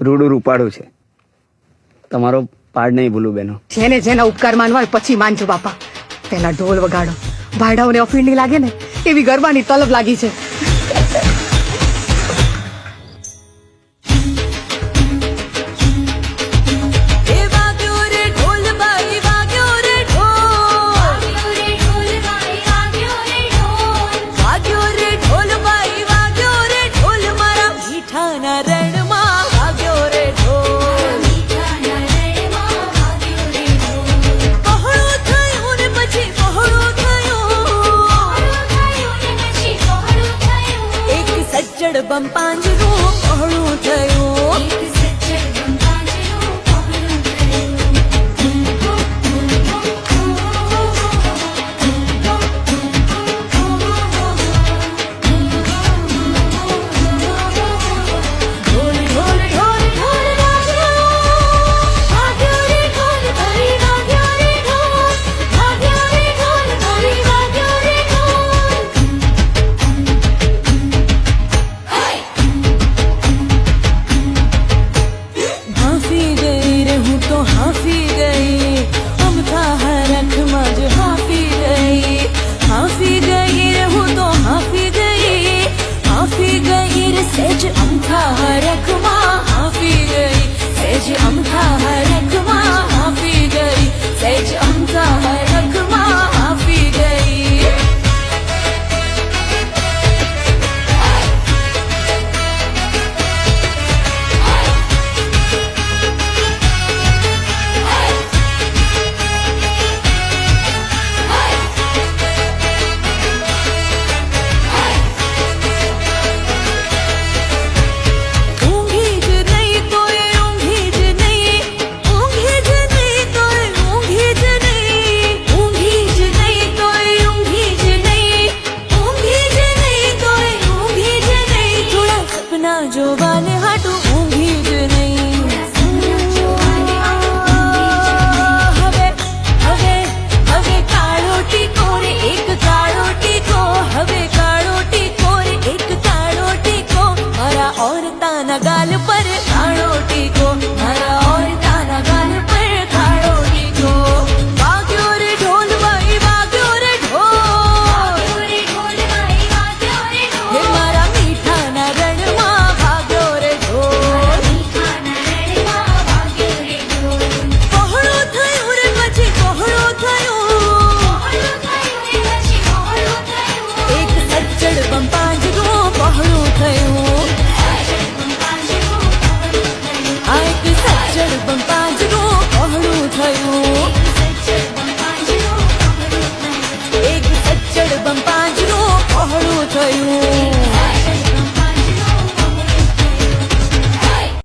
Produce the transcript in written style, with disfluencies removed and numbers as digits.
રૂડું રૂપાળું છે. તમારો પાડ નહીં ભૂલું બેનો. જેને જેના ઉપકાર માનવા હોય પછી માનજો બાપા. પેલા ઢોલ વગાડો, ભાડાઓને અફીણની લાગે ને એવી ગરબાની તલબ લાગી છે. બમ પાંજરું પહોળું થયું. જોવાને હાટું ઊંઘી જ નહીં. હવે હવે હવે કાળો ટીકો રે એક કાળો ટીકો, હવે કાળો ટીકો રે એક કાળો ટીકો, મારા ઓરતાના ગાલ પર કાળો ટીકો, મારા ઓરતાના ગાલ પર કાળો ટીકો. વાગ્યો રે ઢોલ ભાઈ વાગ્યો રે ઢોલ, હે મારા મીઠાના રણમાં થયું.